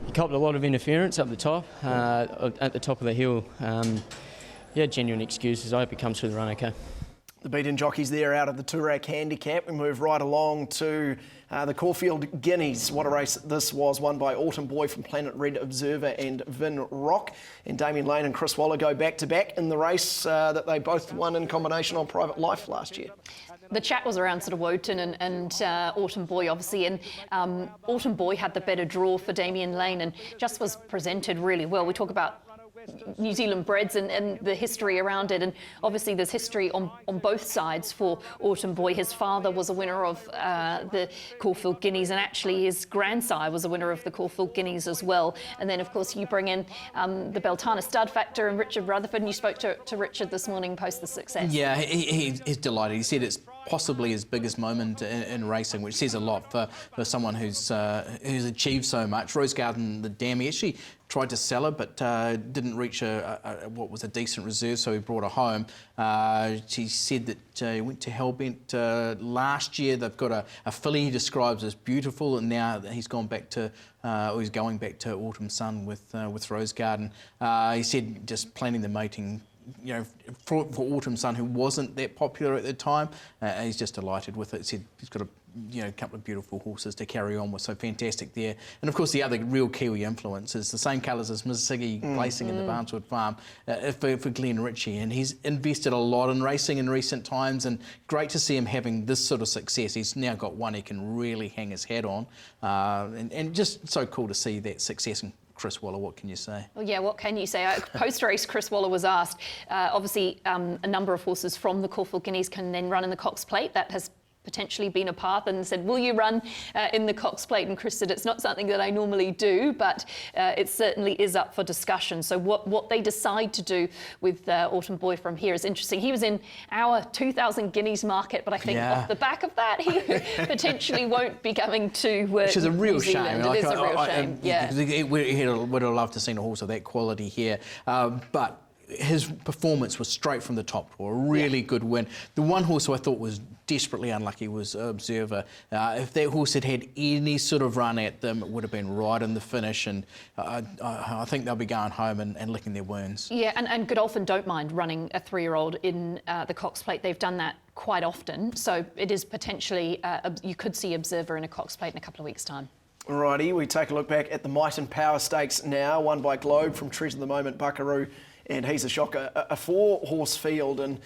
He copped a lot of interference up the top, at the top of the hill. Genuine excuses. I hope he comes through the run okay. The beaten jockeys there out of the Toorak Handicap. We move right along to the Caulfield Guineas. What a race this was, won by Autumn Boy from Planet Red Observer and Vin Rock. And Damien Lane and Chris Waller go back-to-back in the race that they both won in combination on Private Life last year. The chat was around sort of Wotan and Autumn Boy, obviously, and Autumn Boy had the better draw for Damien Lane and just was presented really well. We talk about New Zealand breds and the history around it, and obviously there's history on both sides for Autumn Boy. His father was a winner of the Caulfield Guineas, and actually his grandsire was a winner of the Caulfield Guineas as well. And then of course you bring in the Beltana stud factor and Richard Rutherford, and you spoke to Richard this morning post the success. Yeah, he's delighted. He said it's possibly his biggest moment in racing, which says a lot for someone who's achieved so much. Rose Garden, the dam, he actually tried to sell her, but didn't reach what was a decent reserve, so he brought her home. She said that he went to Hellbent last year. They've got a filly he describes as beautiful, and now he's gone back to, or he's going back to Autumn Sun with Rose Garden. He said just planning the mating, for Autumn Sun, who wasn't that popular at the time, he's just delighted with it. He said he's got a couple of beautiful horses to carry on with, so fantastic there. And of course the other real Kiwi influence is the same colours as Mississippi placing in the Barneswood Farm for Glenn Ritchie, and he's invested a lot in racing in recent times, and great to see him having this sort of success. He's now got one he can really hang his hat on, and just so cool to see that success. And Chris Waller, what can you say? Well, yeah, what can you say? Post-race, Chris Waller was asked, obviously a number of horses from the Caulfield Guineas can then run in the Cox Plate. That has potentially been a path and said, will you run in the Cox Plate? And Chris said, it's not something that I normally do, but it certainly is up for discussion. So what they decide to do with Autumn Boy from here is interesting. He was in our 2,000 guineas market, but I think off the back of that, he potentially won't be coming to Which is a real New Zealand. shame. It is a real shame, yeah. We would have loved to have seen a horse of that quality here, but his performance was straight from the top draw, a really good win. The one horse who I thought was desperately unlucky was Observer. If that horse had had any sort of run at them, it would have been right in the finish, and I think they'll be going home and licking their wounds. Yeah, and Godolphin don't mind running a 3-year-old in the Cox Plate. They've done that quite often, so it is potentially, you could see Observer in a Cox Plate in a couple of weeks' time. Alrighty, we take a look back at the Might and Power Stakes now, won by Globe from Treasure the Moment, Buckaroo, and he's a shocker. A 4-horse field, and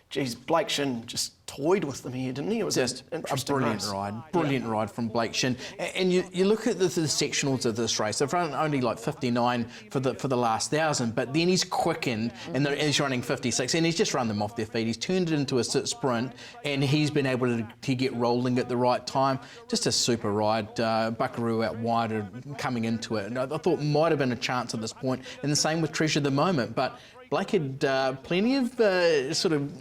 geez, Blake Shin just toyed with them here, didn't he? It was just an interesting a brilliant race. brilliant ride from Blake Shin. And you look at the sectionals of this race. They've run only like 59 for the last 1,000, but then he's quickened and he's running 56, and he's just run them off their feet. He's turned it into a sprint, and he's been able to get rolling at the right time. Just a super ride. Buckaroo out wide coming into it, and I thought might have been a chance at this point. And the same with Treasure the Moment, but Blake had plenty of sort of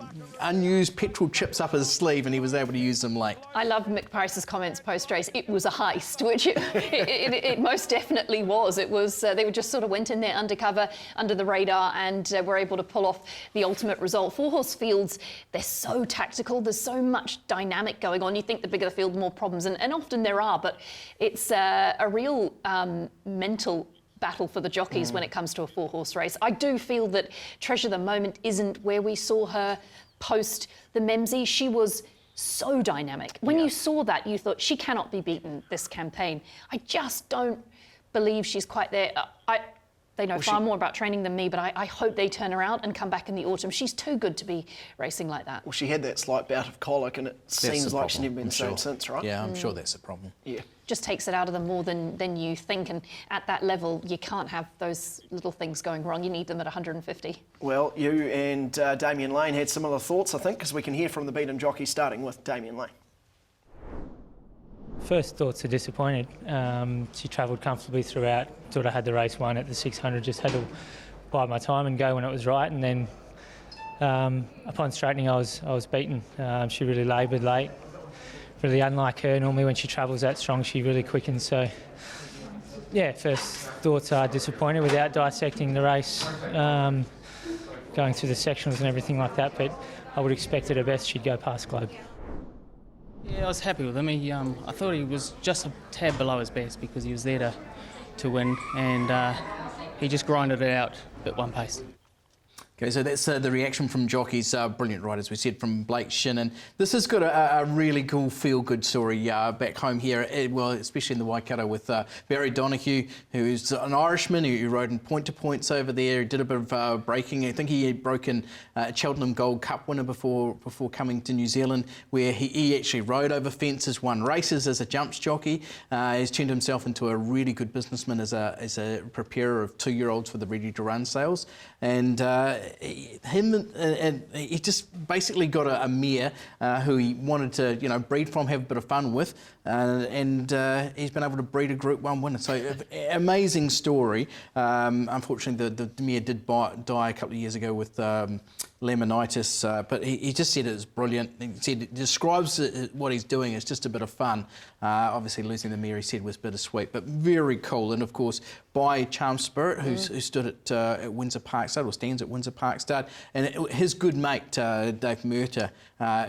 unused petrol chips up his sleeve, and he was able to use them late. I love Mick Price's comments post-race. It was a heist, which it most definitely was. It was. They just sort of went in there undercover, under the radar, and were able to pull off the ultimate result. 4-horse fields, they're so tactical. There's so much dynamic going on. You think the bigger the field, the more problems, and often there are, but it's a real mental battle for the jockeys when it comes to a 4-horse race. I do feel that Treasure the Moment isn't where we saw her post the Memsie. She was so dynamic. When you saw that, you thought she cannot be beaten this campaign. I just don't believe she's quite there. They know far more about training than me, but I hope they turn her out and come back in the autumn. She's too good to be racing like that. Well, she had that slight bout of colic, and it seems like she's never been the same since, right? Yeah, I'm sure that's a problem. Yeah. Just takes it out of them more than you think, and at that level, you can't have those little things going wrong. You need them at 150. Well, you and Damien Lane had similar thoughts, I think, because we can hear from the beaten jockey, starting with Damien Lane. First thoughts are disappointed. She travelled comfortably throughout, thought I had the race won at the 600, just had to bide my time and go when it was right, and then upon straightening I was beaten. She really laboured late, really unlike her. Normally when she travels that strong she really quickens, so yeah, first thoughts are disappointed without dissecting the race, going through the sectionals and everything like that, but I would expect at her best she'd go past Globe. Yeah, I was happy with him. I thought he was just a tad below his best because he was there to win, and he just grinded it out at one pace. Okay, so that's the reaction from jockeys. Brilliant ride, as we said, from Blake Shin. And this has got a really cool feel-good story back home here, well, especially in the Waikato, with Barry Donoghue, who's an Irishman who rode in point-to-points over there. He did a bit of braking. I think he had broken Cheltenham Gold Cup winner before coming to New Zealand, where he actually rode over fences, won races as a jumps jockey. He's turned himself into a really good businessman as a preparer of 2-year-olds for the ready-to-run sales. And he just basically got a mare who he wanted to, breed from, have a bit of fun with, and he's been able to breed a Group 1 winner. So amazing story. Unfortunately, the mare did die a couple of years ago with laminitis, but he just said it was brilliant. He said it describes what he's doing. It's just a bit of fun. Obviously, losing the mare, he said, was bittersweet, but very cool. And of course, by Charm Spirit, who stood at Windsor Park Stud, or stands at Windsor Park Stud, and his good mate Dave Murter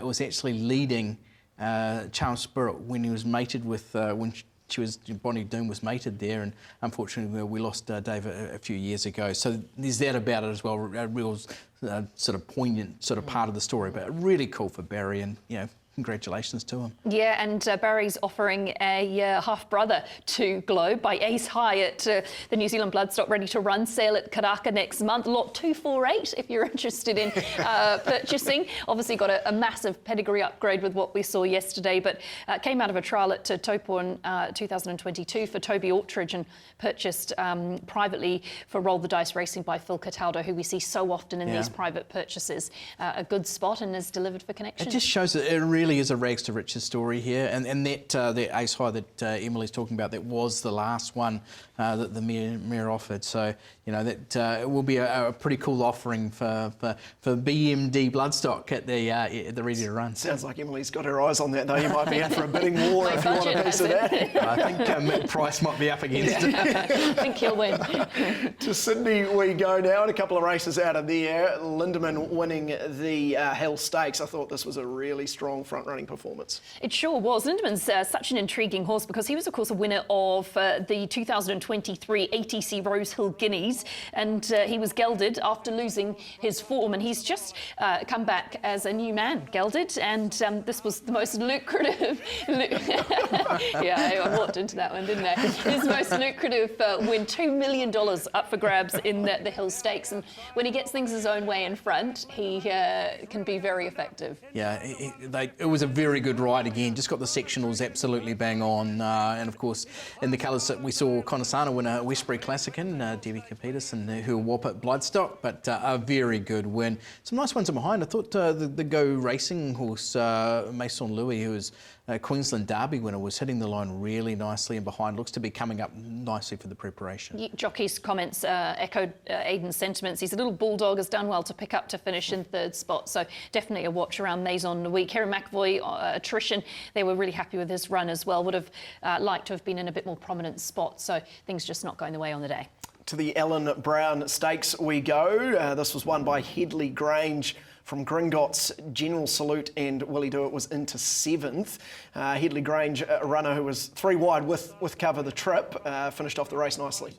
was actually leading Charm Spirit when he was mated with Bonnie Doon was mated there, and unfortunately we lost Dave a few years ago. So there's that about it as well, a real sort of poignant sort of part of the story, but really cool for Barry, and congratulations to him. Yeah, and Barry's offering a half-brother to Globe by Ace High at the New Zealand Bloodstock Ready to Run sale at Karaka next month. Lot 248 if you're interested in purchasing. Obviously got a massive pedigree upgrade with what we saw yesterday, but came out of a trial at Taupo in 2022 for Toby Altridge and purchased privately for Roll the Dice Racing by Phil Cataldo, who we see so often in these private purchases. A good spot, and is delivered for Connection. It just shows that it really really is a rags to riches story here, and that ace high that Emily's talking about, that was the last one that the mare offered. So that it will be a pretty cool offering for BMD Bloodstock at the Ready to Run. Sounds like Emily's got her eyes on that though. You might be in for a bidding war if you want a piece of that. I think Mick Price might be up against it. I think he'll win. To Sydney we go now, and a couple of races out of there. Lindemann winning the Hill Stakes. I thought this was a really strong front-running performance. It sure was. Lindemann's such an intriguing horse because he was, of course, a winner of the 2023 ATC Rosehill Guineas, and he was gelded after losing his form, and he's just come back as a new man, gelded, and this was the most lucrative... yeah, I walked into that one, didn't I? His most lucrative win, $2 million up for grabs in the Hill Stakes, and when he gets things his own way in front, he can be very effective. Yeah, it was a very good ride again. Just got the sectionals absolutely bang on, and of course in the colours that we saw Conasana win a Westbury Classic in Debbie Peterson, who will whop at Bloodstock, but a very good win. Some nice ones in behind. I thought the Go Racing horse Maison Louis, who was Queensland Derby winner, was hitting the line really nicely, and behind looks to be coming up nicely for the preparation. Jockey's comments echoed Aidan's sentiments. He's a little bulldog, has done well to pick up to finish in third spot, so definitely a watch around Maison Louis. Kerry McAvoy, attrition, they were really happy with his run as well. Would have liked to have been in a bit more prominent spot, so things just not going the way on the day. To the Ellen Brown Stakes we go. This was won by Headley Grange from Gringotts. General Salute and Willie Do It was into 7th. Headley Grange, a runner who was 3 wide with cover the trip, finished off the race nicely.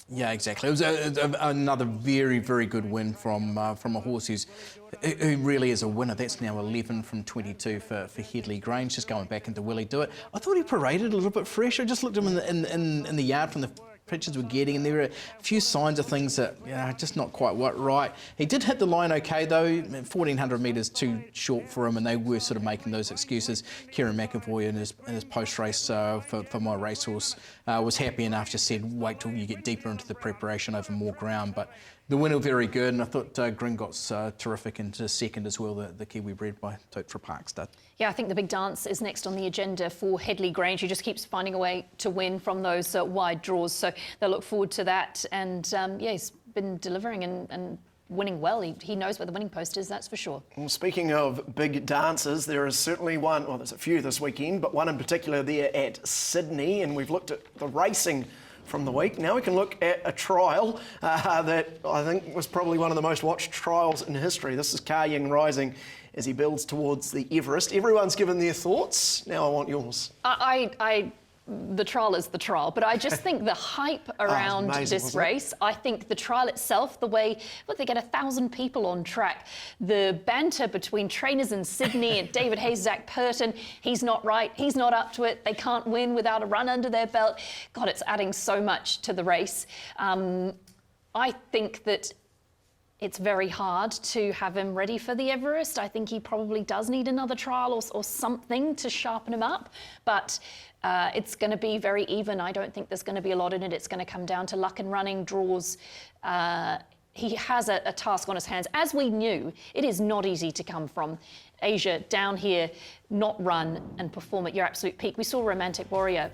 Yeah, exactly. It was another very, very good win from a horse who really is a winner. That's now 11 from 22 for Headley Grange. Just going back into Willie Do It. I thought he paraded a little bit fresh. I just looked at him in the yard from the pictures we're getting, and there were a few signs of things that just not quite right. He did hit the line okay though, 1400 metres too short for him, and they were sort of making those excuses. Kieran McAvoy in his post-race for my racehorse was happy enough, just said wait till you get deeper into the preparation over more ground, but the winner very good, and I thought Gringotts terrific into second as well, the Kiwi bred by Totra Park stud. Yeah, I think the big dance is next on the agenda for Headley Grange, who just keeps finding a way to win from those wide draws. So they'll look forward to that. And yeah, he's been delivering and winning well. He knows where the winning post is, that's for sure. Well, speaking of big dances, there is certainly one, well, there's a few this weekend, but one in particular there at Sydney. And we've looked at the racing from the week. Now we can look at a trial that I think was probably one of the most watched trials in history. This is Ka Ying Rising as he builds towards the Everest. Everyone's given their thoughts. Now I want yours. The trial is the trial, but I just think the hype around this race, I think the trial itself, the way they get 1,000 people on track, the banter between trainers in Sydney and David Hayes, Zach Purton, he's not right, he's not up to it, they can't win without a run under their belt. God, it's adding so much to the race. I think that it's very hard to have him ready for the Everest. I think he probably does need another trial or something to sharpen him up, but it's going to be very even. I don't think there's going to be a lot in it. It's going to come down to luck and running, draws. He has a task on his hands. As we knew, it is not easy to come from Asia down here, not run and perform at your absolute peak. We saw Romantic Warrior,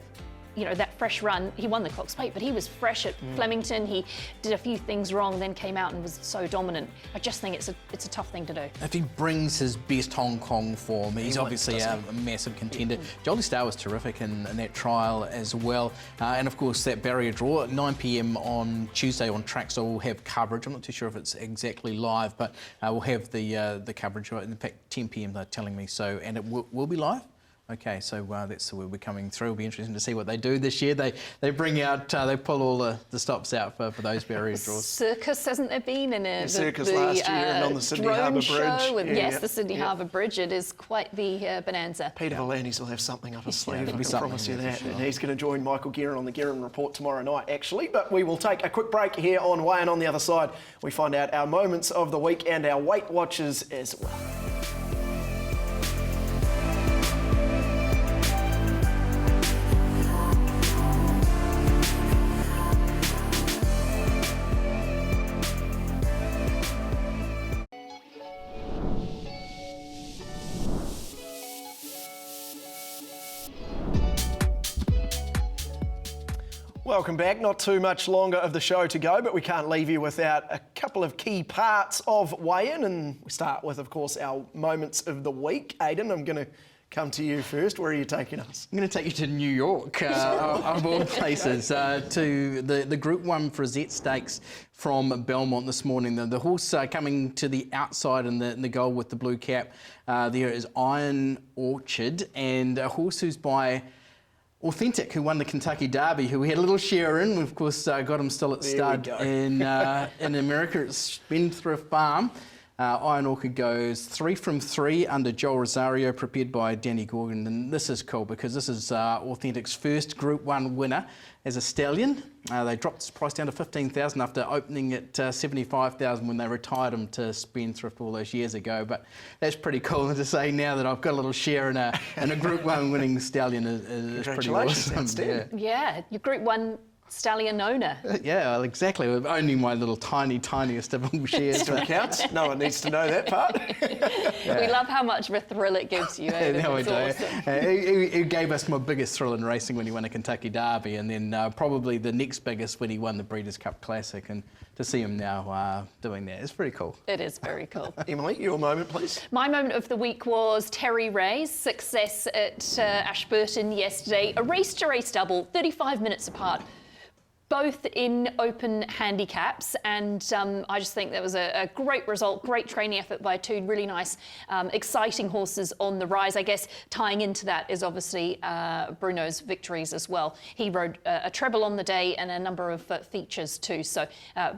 that fresh run. He won the Cox Plate, but he was fresh at Flemington. He did a few things wrong, then came out and was so dominant. I just think it's a tough thing to do. If he brings his best Hong Kong form, he's obviously a massive contender. Jolly Star was terrific in that trial as well. And of course, that barrier draw at 9 p.m. on Tuesday on track, so we'll have coverage. I'm not too sure if it's exactly live, but we'll have the coverage. In fact, 10 p.m. they're telling me so, and it will be live. Okay, so that's where we're coming through. It'll be interesting to see what they do this year. They bring out, they pull all the stops out for those barrier draws. Circus, hasn't there been? Circus last year and on the Sydney Harbour Bridge. Yes, the Sydney Harbour Bridge. It is quite the bonanza. Peter V'landys will have something up his sleeve, I can promise you that. Sure. And he's going to join Michael Guerin on the Guerin Report tomorrow night, actually. But we will take a quick break here on Way, and on the other side, we find out our moments of the week and our Weight Watchers as well. Welcome back. Not too much longer of the show to go, but we can't leave you without a couple of key parts of weigh-in. And we start with, of course, our moments of the week. Aidan, I'm going to come to you first. Where are you taking us? I'm going to take you to New York, of all places, to the Group 1 Frizette Stakes from Belmont this morning. The horse coming to the outside in the goal with the blue cap there is Iron Orchard, and a horse who's by Authentic, who won the Kentucky Derby, who we had a little share in. We, of course, got him still at stud in America at Spendthrift Farm. Iron Orchid goes 3 from 3 under Joel Rosario, prepared by Danny Gorgon. And this is cool because this is Authentic's first Group 1 winner as a stallion. They dropped this price down to $15,000 after opening at $75,000 when they retired him to Spendthrift all those years ago. But that's pretty cool to say now that I've got a little share in a Group 1 winning stallion is pretty awesome. Yeah, your Group 1 stallion owner. Yeah, well, exactly. Only my little tiniest of all shares. Still counts. No one needs to know that part. We love how much of a thrill it gives you. No, we do. Awesome. He gave us my biggest thrill in racing when he won a Kentucky Derby, and then probably the next biggest when he won the Breeders' Cup Classic. And to see him now doing that is pretty cool. It is very cool. Emily, your moment, please. My moment of the week was Terry Ray's success at Ashburton yesterday. A race-to-race double, 35 minutes apart, both in open handicaps, and I just think that was a great result, great training effort by two really nice, exciting horses on the rise. I guess tying into that is obviously Bruno's victories as well. He rode a treble on the day and a number of features too, so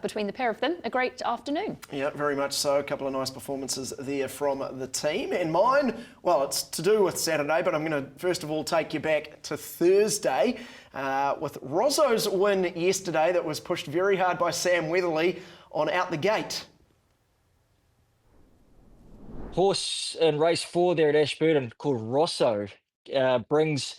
between the pair of them, a great afternoon. Yeah, very much so. A couple of nice performances there from the team. And mine, well, it's to do with Saturday, but I'm going to first of all take you back to Thursday. With Rosso's win yesterday that was pushed very hard by Sam Weatherly on Out the Gate. Horse in race 4 there at Ashburton called Rosso brings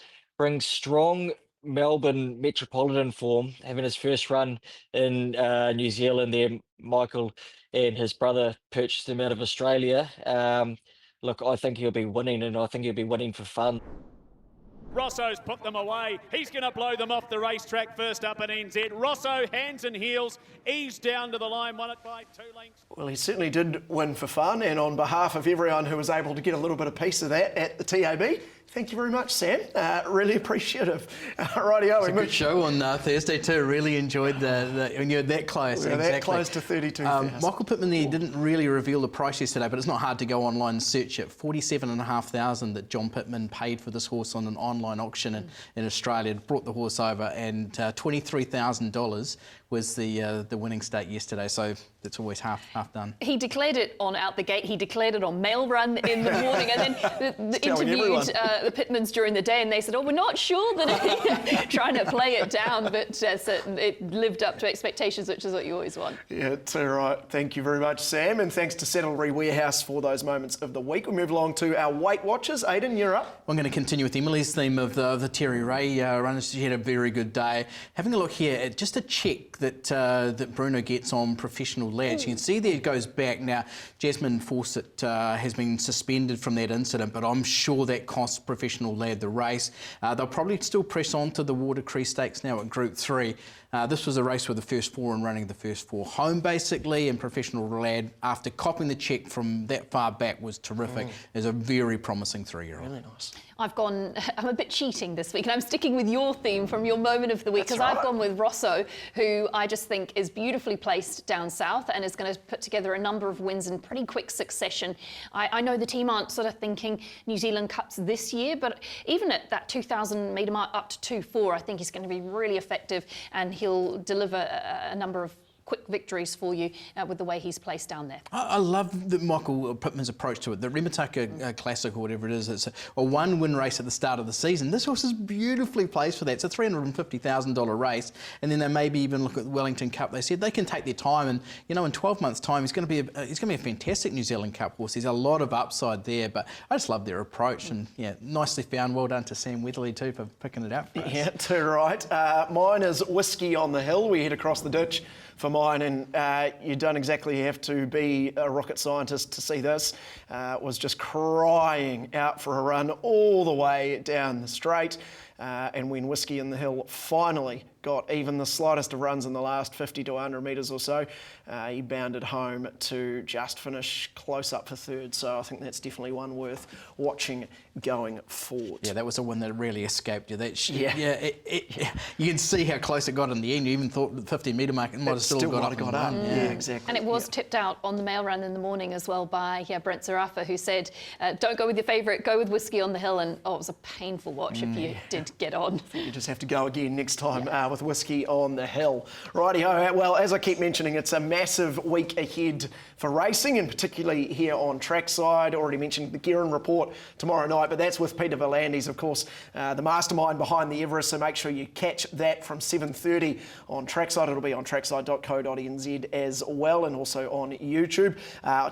strong Melbourne metropolitan form, having his first run in New Zealand there. Michael and his brother purchased him out of Australia. Look, I think he'll be winning, and I think he'll be winning for fun. Rosso's put them away. He's going to blow them off the racetrack first up at NZ. Rosso, hands and heels, eased down to the line, won it by 2 lengths. Well, he certainly did win for fun, and on behalf of everyone who was able to get a little bit of piece of that at the TAB, thank you very much, Sam. Really appreciative. Rightio. It's a good show on Thursday too. Really enjoyed when you're that close. We were that close to 32,000. Michael Pittman there didn't really reveal the price yesterday, but it's not hard to go online and search it. $47,500 that John Pittman paid for this horse on an online auction in Australia. Brought the horse over, and $23,000 was the winning stake yesterday. So that's always half done. He declared it on Out the Gate. He declared it on Mail Run in the morning, and then interviewed the Pittmans during the day, and they said, "Oh, we're not sure that trying to play it down, but it lived up to expectations, which is what you always want." Yeah, too right. Thank you very much, Sam, and thanks to Saddlery Warehouse for those moments of the week. We move along to our Weight Watchers. Aidan, you're up. I'm going to continue with Emily's theme of the Terry Ray runners. She had a very good day. Having a look here at just a check that Bruno gets on Professional Lads. You can see there it goes back. Now, Jasmine Fawcett has been suspended from that incident, but I'm sure that costs Professional Lad the race. They'll probably still press on to the Watercree Stakes now at Group 3. This was a race with the first 4 and running the first 4 home, basically, and Professional Lad, after copping the check from that far back, was terrific. Is a very promising 3-year-old. Really nice. I'm a bit cheating this week, and I'm sticking with your theme from your moment of the week, because I've gone with Rosso, who I just think is beautifully placed down south and is going to put together a number of wins in pretty quick succession. I know the team aren't sort of thinking New Zealand Cups this year, but even at that 2,000 metre mark up to 2.4, I think he's going to be really effective, and he'll deliver a number of quick victories for you with the way he's placed down there. I love Michael Pittman's approach to it. The Remataka Classic, or whatever it is, it's a one-win race at the start of the season. This horse is beautifully placed for that. It's a $350,000 race, and then they maybe even look at the Wellington Cup. They said they can take their time, and in 12 months' time, he's going to be a fantastic New Zealand Cup horse. There's a lot of upside there, but I just love their approach, and nicely found. Well done to Sam Weatherly too for picking it up for us. Yeah, too right. Mine is Whiskey on the Hill. We head across the ditch for mine, and you don't exactly have to be a rocket scientist to see this. Was just crying out for a run all the way down the straight. and when Whiskey in the Hill finally got even the slightest of runs in the last 50 to 100 metres or so, he bounded home to just finish close up for third. So I think that's definitely one worth watching going forward. Yeah, that was the one that really escaped you. You can see how close it got in the end. You even thought the 50-metre mark it might have still got up. Yeah, exactly. And it was tipped out on the mail run in the morning as well by Brent Zarafa, who said, don't go with your favourite, go with Whiskey on the Hill. And it was a painful watch if you did get on. I think you just have to go again next time with Whiskey on the Hill. Righty-ho. Well, as I keep mentioning, it's a massive week ahead for racing, and particularly here on trackside. Already mentioned the Guerin report tomorrow night, but that's with Peter Volandis, of course, the mastermind behind the Everest, so make sure you catch that from 7:30 on trackside. It'll be on trackside.co.nz as well, and also on YouTube.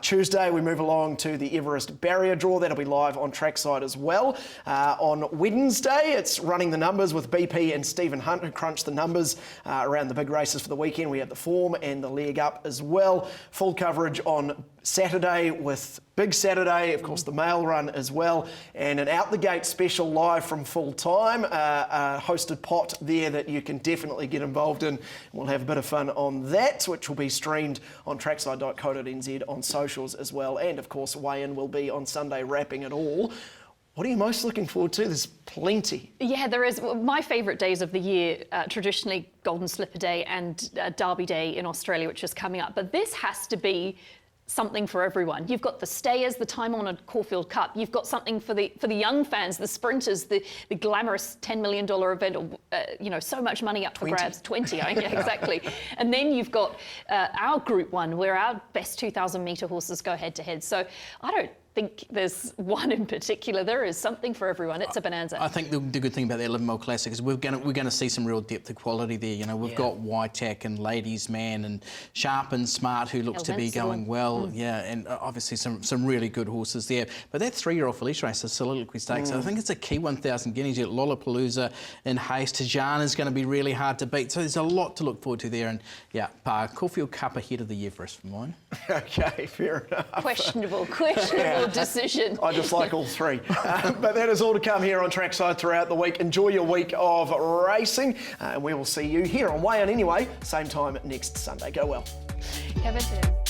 Tuesday, we move along to the Everest barrier draw. That'll be live on trackside as well. On Wednesday, it's running the numbers with BP and Stephen Hunt, who crunch the numbers around the big races for the weekend. We have the form and the leg up as well. Full coverage on Saturday with Big Saturday, of course, the mail run as well, and an out the gate special live from full time, a hosted pot there that you can definitely get involved in. We'll have a bit of fun on that, which will be streamed on trackside.co.nz on socials as well, and of course weigh-in will be on Sunday, wrapping it all. What are you most looking forward to? There's plenty. Yeah, there is. My favourite days of the year, traditionally Golden Slipper Day and Derby Day in Australia, which is coming up. But this has to be something for everyone. You've got the stayers, the time-honoured Caulfield Cup. You've got something for the young fans, the sprinters, the glamorous $10 million event, or, so much money up for grabs. 20, yeah, exactly. And then you've got our Group 1, where our best 2,000-metre horses go head-to-head. So I don't think there's one in particular. There is something for everyone. It's a bonanza. I think the good thing about the 11 Mile Classic is we're going to see some real depth of quality there. We've got Waitak and Ladies Man and Sharp and Smart, who looks to be going well. Yeah, and obviously some really good horses there. But that 3-year-old Felice race, the Soliloquy Stakes, I think it's a key 1,000 guineas. You've got Lollapalooza in haste. Tajana is going to be really hard to beat. So there's a lot to look forward to there. And Caulfield Cup ahead of the Everest for mine. Okay, fair enough. Questionable decision. I just like all three. But that is all to come here on Trackside throughout the week. Enjoy your week of racing, and we will see you here on Weigh In anyway, same time next Sunday. Go well. Have it.